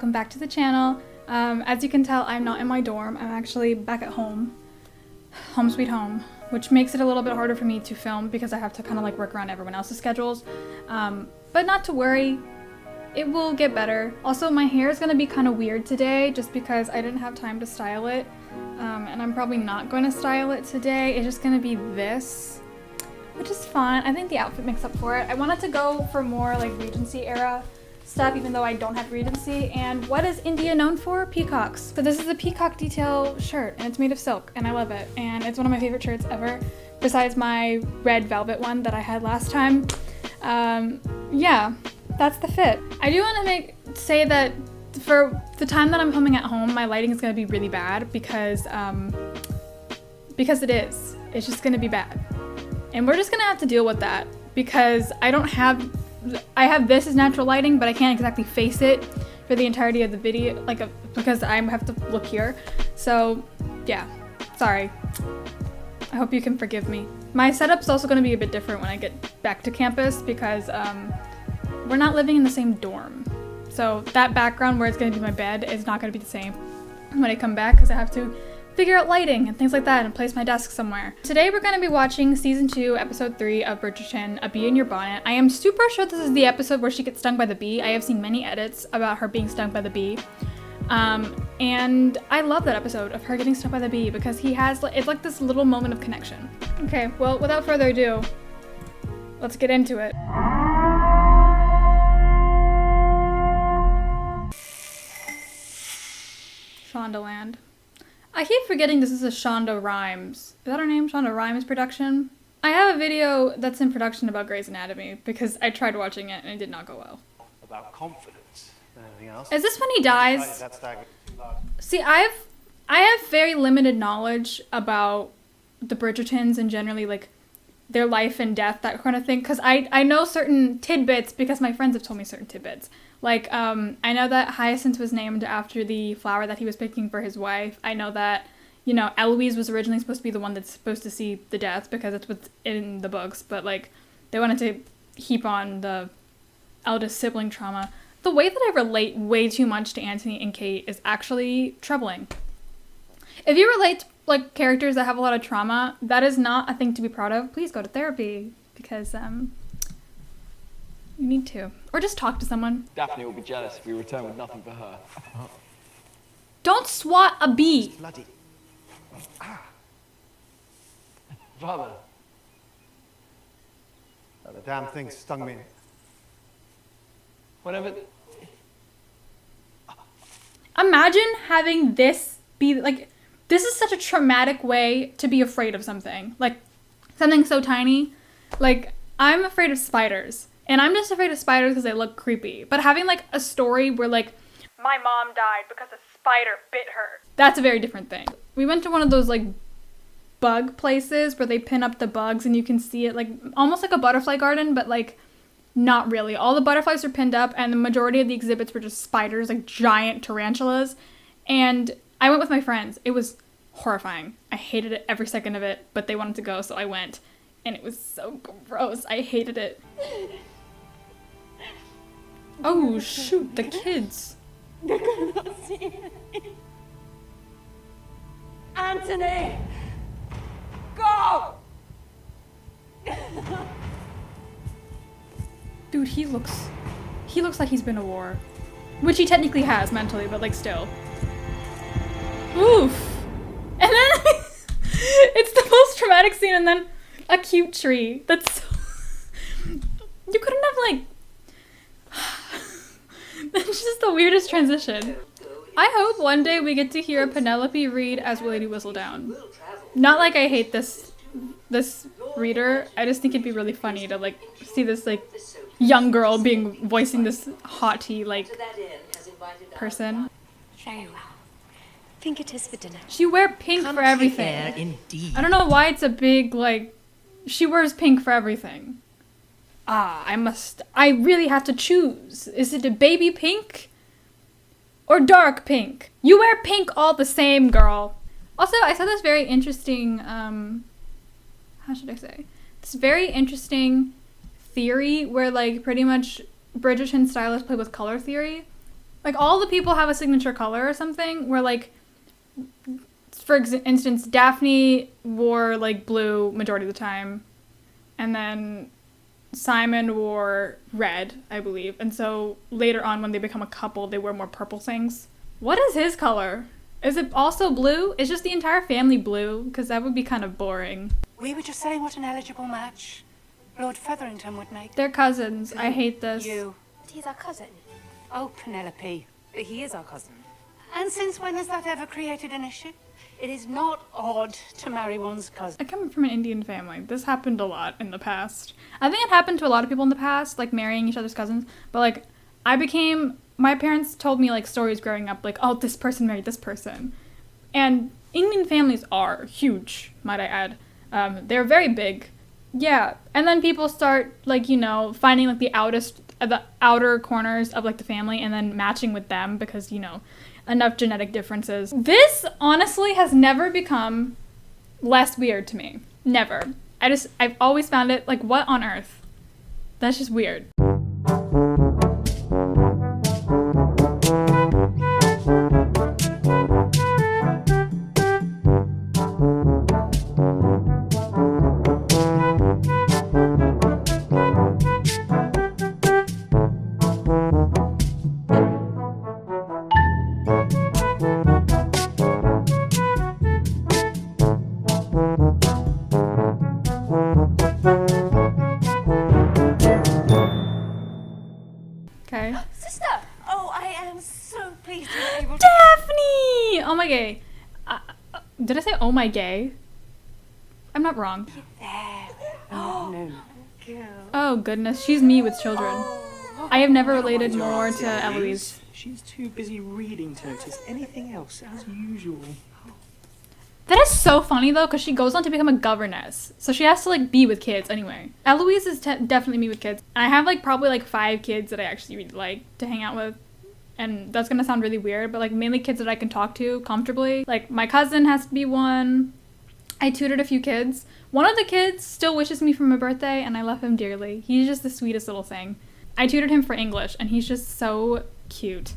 welcome back to the channel. As you can tell, I'm not in my dorm. I'm actually back at home. Home sweet home. Which makes it a little bit harder for me to film because I have to kind of like work around everyone else's schedules. But not to worry, it will get better. Also, my hair is going to be kind of weird today just because I didn't have time to style it. And I'm probably not going to style it today. It's just going to be this, which is fine. I think the outfit makes up for it. I wanted to go for more like Regency era stuff, even though I don't have Regency. And what is India known for? Peacocks. So this is a peacock detail shirt, and it's made of silk, and I love it. And it's one of my favorite shirts ever, besides my red velvet one that I had last time. Yeah, that's the fit. I do want to say that for the time that I'm filming at home, my lighting is going to be really bad because it is. It's just going to be bad. And we're just going to have to deal with that because I have this as natural lighting, but I can't exactly face it for the entirety of the video, because I have to look here. So yeah, sorry. I hope you can forgive me. My setup's also going to be a bit different when I get back to campus because we're not living in the same dorm. So that background where it's going to be my bed is not going to be the same when I come back because I have to figure out lighting and things like that and place my desk somewhere. Today we're going to be watching season 2, episode 3 of Bridgerton, A Bee in Your Bonnet. I am super sure this is the episode where she gets stung by the bee. I have seen many edits about her being stung by the bee. And I love that episode of her getting stung by the bee because it's like this little moment of connection. Okay, well, without further ado, let's get into it. Shondaland. I keep forgetting this is a Shonda Rhimes. Is that her name? Shonda Rhimes production? I have a video that's in production about Grey's Anatomy because I tried watching it and it did not go well. About confidence and anything else. Is this when he dies? See, I have very limited knowledge about the Bridgertons and generally like their life and death, that kind of thing, because I know certain tidbits because my friends have told me certain tidbits. Like, I know that Hyacinth was named after the flower that he was picking for his wife. I know that, Eloise was originally supposed to be the one that's supposed to see the death because that's what's in the books, but, like, they wanted to heap on the eldest sibling trauma. The way that I relate way too much to Anthony and Kate is actually troubling. If you relate to, like, characters that have a lot of trauma, that is not a thing to be proud of. Please go to therapy because, you need to. Or just talk to someone. Daphne will be jealous if we return with nothing for her. Don't swat a bee. Bloody. Father. Oh, the damn thing stung me. Whenever... Imagine having this be, like, this is such a traumatic way to be afraid of something. Like, something so tiny. Like, I'm afraid of spiders. And I'm just afraid of spiders because they look creepy. But having, like, a story where, like, my mom died because a spider bit her. That's a very different thing. We went to one of those, like, bug places where they pin up the bugs and you can see it, like, almost like a butterfly garden, but, like, not really. All the butterflies are pinned up and the majority of the exhibits were just spiders, like, giant tarantulas. And I went with my friends. It was horrifying. I hated it every second of it, but they wanted to go, so I went. And it was so gross. I hated it. Oh, shoot, the kids. They're gonna see me. Anthony! Go! Dude, he looks like he's been to war. Which he technically has mentally, but like still. Oof. And then it's the most traumatic scene and then a cute tree. That's so... You couldn't have like... That's just the weirdest transition. I hope one day we get to hear Penelope read as Lady Whistledown. Not like I hate this reader. I just think it'd be really funny to like see this like young girl voicing this haughty like person. Very well. Think it is for dinner. She wear pink for everything. Indeed. I don't know why it's a big like. She wears pink for everything. I really have to choose. Is it a baby pink? Or dark pink? You wear pink all the same, girl. Also, I saw this very interesting, how should I say? This very interesting theory where, like, pretty much Bridgerton stylists play with color theory. Like, all the people have a signature color or something, where, like, for instance, Daphne wore, like, blue majority of the time, and then Simon wore red, I believe. And so later on, when they become a couple, they wear more purple things. What is his color? Is it also blue? Is just the entire family blue? Because that would be kind of boring. We were just saying what an eligible match Lord Featherington would make. They're cousins. I hate this. You. But he's our cousin. Oh, Penelope. But he is our cousin. And since when has that ever created an issue? It is not odd to marry one's cousin. I come from an Indian family. This happened a lot in the past. I think it happened to a lot of people in the past, like marrying each other's cousins. But like, my parents told me like stories growing up, like, oh, this person married this person. And Indian families are huge, might I add. They're very big. Yeah. And then people start like, you know, finding like the outer corners of like the family and then matching with them because, you know, enough genetic differences. This honestly has never become less weird to me. Never. I've always found it like, what on earth? That's just weird. Okay. Sister! Oh, I am so pleased you were able to... Daphne! Oh my gay. Did I say oh my gay? I'm not wrong. There. No. Oh goodness, she's me with children. I have never related more to Eloise. She's too busy reading to notice anything else, as usual. That is so funny though, because she goes on to become a governess. So she has to like be with kids anyway. Eloise is definitely me with kids. And I have like probably like 5 kids that I actually really like to hang out with. And that's gonna sound really weird, but like mainly kids that I can talk to comfortably. Like my cousin has to be one. I tutored a few kids. One of the kids still wishes me for my birthday and I love him dearly. He's just the sweetest little thing. I tutored him for English and he's just so cute.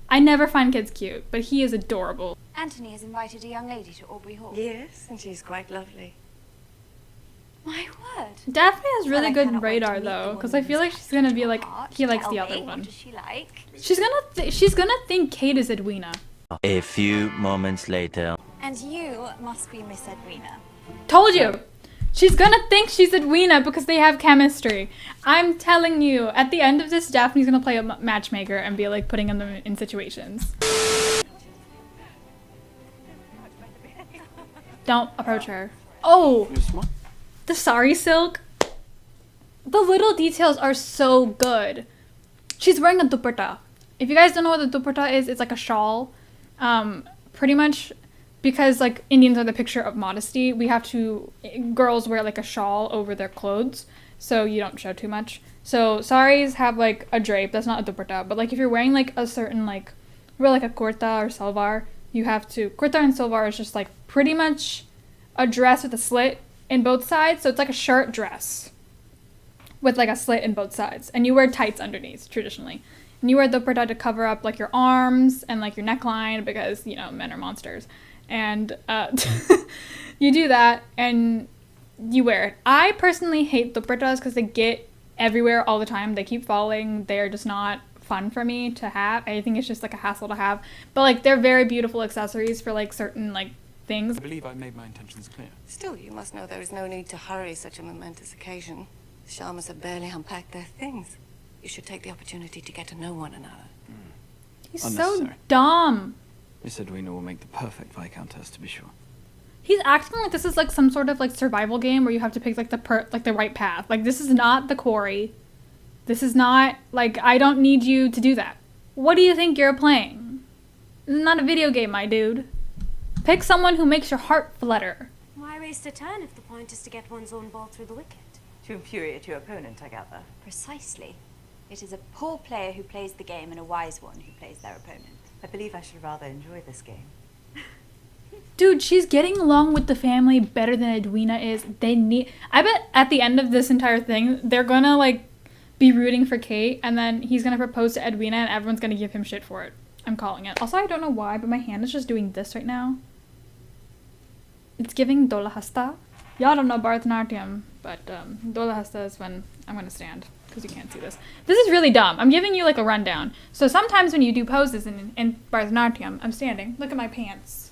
I never find kids cute, but he is adorable. Anthony has invited a young lady to Aubrey Hall. Yes, and she's quite lovely. My word. Daphne has really Well, I good cannot wait to radar meet the though, woman because I feel who's like she's gonna be touched like, her heart. he likes Tell the other me, one. What does she like? She's gonna think Kate is Edwina. A few moments later. And you must be Miss Edwina. Told you! She's gonna think she's Edwina because they have chemistry. I'm telling you, at the end of this, Daphne's gonna play a matchmaker and be like putting them in situations. Don't approach her. Oh! The sari silk. The little details are so good. She's wearing a dupatta. If you guys don't know what the dupatta is, it's like a shawl. Pretty much because like Indians are the picture of modesty, girls wear like a shawl over their clothes so you don't show too much. So saris have like a drape, that's not a dupatta, but like if you're wearing like a certain like, like a kurta or salwar, kurta and salwar is just like pretty much a dress with a slit in both sides, so it's like a shirt dress with like a slit in both sides, and you wear tights underneath traditionally. And you wear the dupatta to cover up like your arms and like your neckline because, you know, men are monsters. And you do that and you wear it. I personally hate dupattas because they get everywhere all the time. They keep falling. They're just not fun for me to have. I think it's just like a hassle to have. But like they're very beautiful accessories for like certain like things. I believe I made my intentions clear. Still, you must know there is no need to hurry such a momentous occasion. The Sharmas have barely unpacked their things. You should take the opportunity to get to know one another. He's so Unnecessary. dumb. Miss Edwina will make the perfect Viscountess, to be sure. He's acting like this is like some sort of like survival game where you have to pick like the right path. Like this is not the quarry. This is not like, I don't need you to do that. What do you think you're playing? This is not a video game, my dude. Pick someone who makes your heart flutter. Why waste a turn if the point is to get one's own ball through the wicket? To infuriate your opponent, I gather. Precisely. It is a poor player who plays the game and a wise one who plays their opponent. I believe I should rather enjoy this game. Dude, she's getting along with the family better than Edwina is. I bet at the end of this entire thing, they're gonna like be rooting for Kate, and then he's gonna propose to Edwina, and everyone's gonna give him shit for it. I'm calling it. Also, I don't know why, but my hand is just doing this right now. It's giving Dolahasta. Y'all don't know Bharatanatyam, but Dolahasta is when I'm gonna stand, because you can't see this. This is really dumb. I'm giving you like a rundown. So sometimes when you do poses in Bharatanatyam, I'm standing. Look at my pants.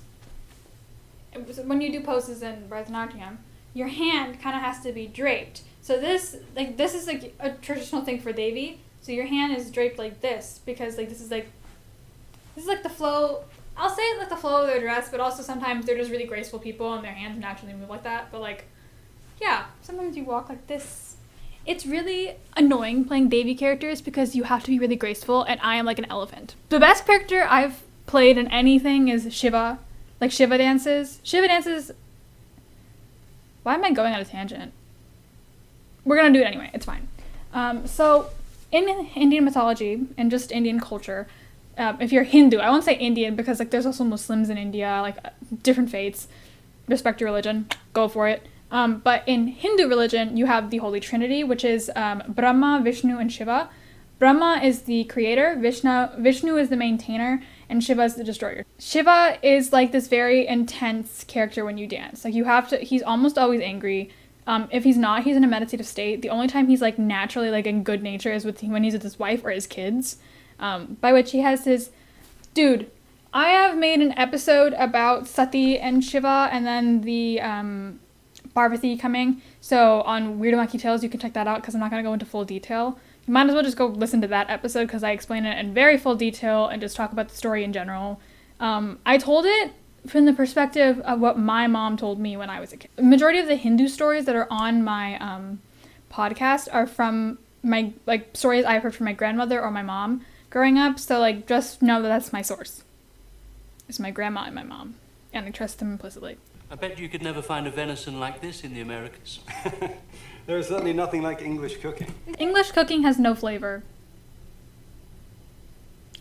When you do poses in Bharatanatyam, your hand kind of has to be draped. So this is like a traditional thing for Devi. So your hand is draped like this, because like this is like the flow. I'll say it like the flow of their dress, but also sometimes they're just really graceful people and their hands naturally move like that. But like, yeah, sometimes you walk like this. It's really annoying playing Devi characters because you have to be really graceful, and I am like an elephant. The best character I've played in anything is Shiva. Like Shiva dances. Why am I going on a tangent? We're gonna do it anyway. It's fine. So in Indian mythology and just Indian culture, if you're Hindu, I won't say Indian because like there's also Muslims in India, like different faiths. Respect your religion, go for it. But in Hindu religion, you have the Holy Trinity, which is Brahma, Vishnu, and Shiva. Brahma is the creator, Vishnu is the maintainer, and Shiva is the destroyer. Shiva is like this very intense character when you dance. Like he's almost always angry. If he's not, he's in a meditative state. The only time he's like naturally like in good nature is when he's with his wife or his kids. By which he has his... Dude, I have made an episode about Sati and Shiva and then the Parvati coming. So on Weird and Wacky Tales, you can check that out because I'm not going to go into full detail. You might as well just go listen to that episode because I explain it in very full detail and just talk about the story in general. I told it from the perspective of what my mom told me when I was a kid. The majority of the Hindu stories that are on my podcast are from my like stories I heard from my grandmother or my mom growing up, so like just know that that's my source. It's my grandma and my mom, and I trust them implicitly. I bet you could never find a venison like this in the Americas. There is certainly nothing like English cooking. English cooking has no flavor.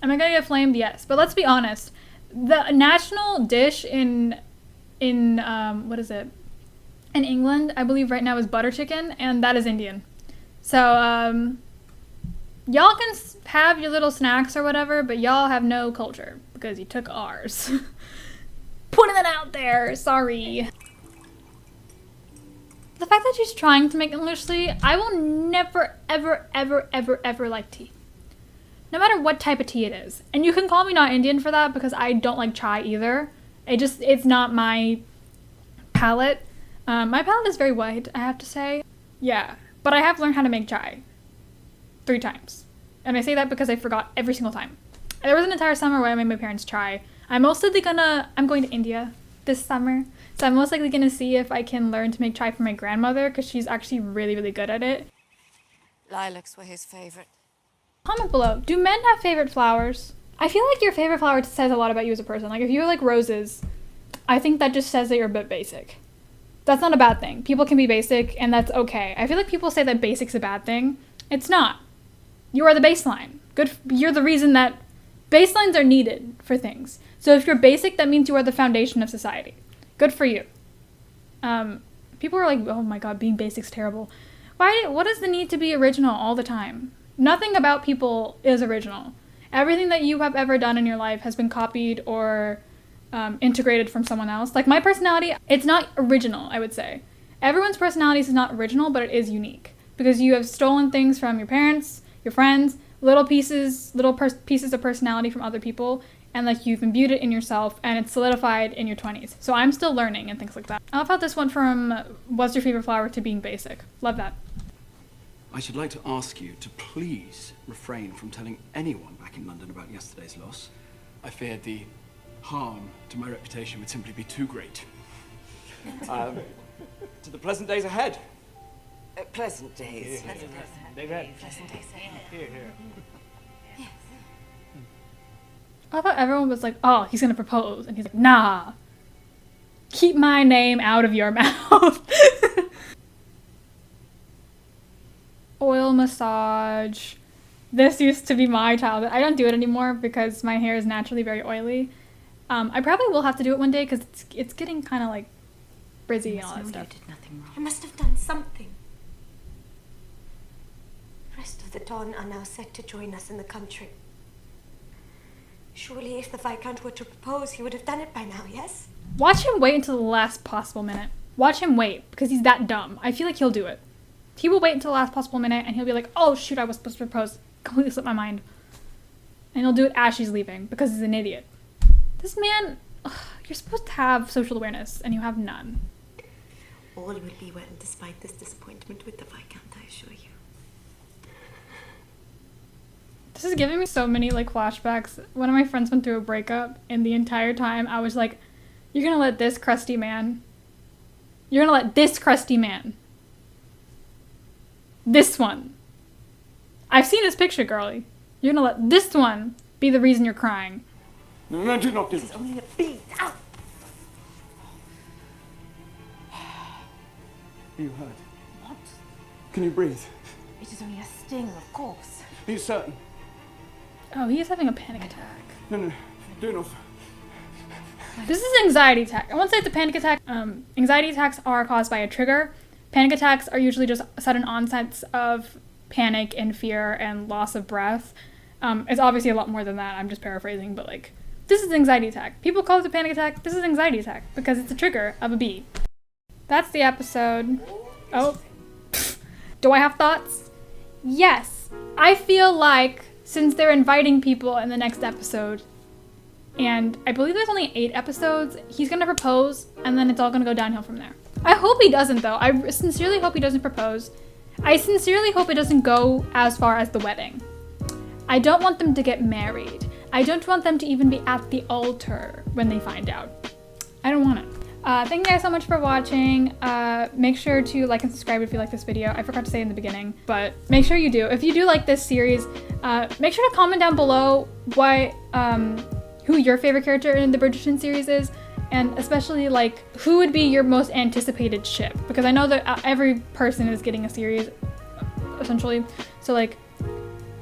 Am I gonna get flamed? Yes, but let's be honest. The national dish in what is it? In England, I believe right now is butter chicken, and that is Indian. So y'all can have your little snacks or whatever, but y'all have no culture because you took ours. Putting it out there, sorry. The fact that she's trying to make English tea, I will never, ever, ever, ever, ever like tea. No matter what type of tea it is. And you can call me not Indian for that because I don't like chai either. It's not my palate. My palate is very white, I have to say. Yeah, but I have learned how to make chai 3 times. And I say that because I forgot every single time. There was an entire summer where I made my parents chai. I'm going to India this summer. So I'm most likely gonna see if I can learn to make chai for my grandmother because she's actually really, really good at it. Lilacs were his favorite. Comment below, do men have favorite flowers? I feel like your favorite flower says a lot about you as a person. Like if you like roses, I think that just says that you're a bit basic. That's not a bad thing. People can be basic and that's okay. I feel like people say that basic's a bad thing. It's not. You are the baseline. You're the reason that baselines are needed for things. So if you're basic, that means you are the foundation of society. Good for you. People are like, oh my god, being basic's terrible. What is the need to be original all the time? Nothing about people is original. Everything that you have ever done in your life has been copied or integrated from someone else. Like my personality, it's not original, I would say. Everyone's personality is not original, but it is unique. Because you have stolen things from your parents, your friends, little pieces of personality from other people, and like you've imbued it in yourself and it's solidified in your 20s. So I'm still learning and things like that. I love how this went from what's your favorite flower to being basic. Love that. I should like to ask you to please refrain from telling anyone back in London about yesterday's loss. I feared the harm to my reputation would simply be too great. To the pleasant days ahead. Pleasant days. Pleasant days ahead. Here, here. I thought everyone was like, oh, he's gonna propose. And he's like, nah. Keep my name out of your mouth. Oil massage. This used to be my childhood. I don't do it anymore because my hair is naturally very oily. I probably will have to do it one day because it's getting kind of like frizzy and all that stuff. You did nothing wrong. I must have done something. rest of the Don are now set to join us in the country. Surely if the Viscount were to propose, he would have done it by now, yes? Watch him wait until the last possible minute. Watch him wait, because he's that dumb. I feel like he'll do it. He will wait until the last possible minute, and he'll be like, oh shoot, I was supposed to propose. Completely slipped my mind. And he'll do it as she's leaving, because he's an idiot. This man, ugh, you're supposed to have social awareness, and you have none. All will be well despite this disappointment with the Viscount, I assure you. This is giving me so many like flashbacks. One of my friends went through a breakup, and the entire time I was like, you're gonna let this crusty man, this one, I've seen his picture, girlie, you're gonna let this one be the reason you're crying. No, do not do it. This is only a beat. Ow! Are you hurt? What? Can you breathe? It is only a sting, of course. Are you certain? Oh, he is having a panic attack. No, do not. This is anxiety attack. I won't say it's a panic attack. Anxiety attacks are caused by a trigger. Panic attacks are usually just sudden onsets of panic and fear and loss of breath. It's obviously a lot more than that. I'm just paraphrasing, but like, this is an anxiety attack. People call it a panic attack. This is an anxiety attack because it's a trigger of a bee. That's the episode. Oh, do I have thoughts? Yes. I feel like since they're inviting people in the next episode, and I believe there's only 8 episodes, he's gonna propose, and then it's all gonna go downhill from there. I hope he doesn't, though. I sincerely hope he doesn't propose. I sincerely hope it doesn't go as far as the wedding. I don't want them to get married. I don't want them to even be at the altar when they find out. I don't want it. Thank you guys so much for watching. Make sure to like and subscribe if you like this video. I forgot to say in the beginning, but make sure you do. If you do like this series, make sure to comment down below what, who your favorite character in the Bridgerton series is, and especially like who would be your most anticipated ship, because I know that every person is getting a series essentially. So like,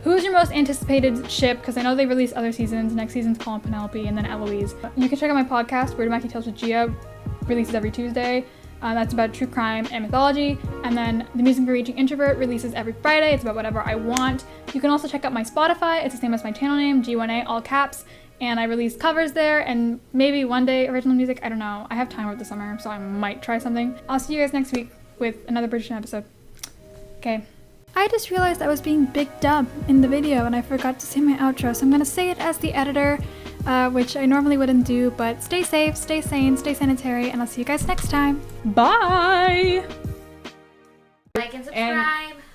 who's your most anticipated ship? Because I know they release other seasons. Next season's Colin Penelope and then Eloise. You can check out my podcast, Weird Wacky Tales with Gia. Releases every Tuesday. That's about true crime and mythology. And then the Musings for Reaching Introvert releases every Friday. It's about whatever I want. You can also check out my Spotify. It's the same as my channel name, G1A, all caps. And I release covers there and maybe one day original music. I don't know. I have time over the summer, so I might try something. I'll see you guys next week with another Bridgerton episode. Okay. I just realized I was being big dumb in the video and I forgot to say my outro, so I'm gonna say it as the editor, which I normally wouldn't do, but stay safe, stay sane, stay sanitary, and I'll see you guys next time. Bye! Like and subscribe.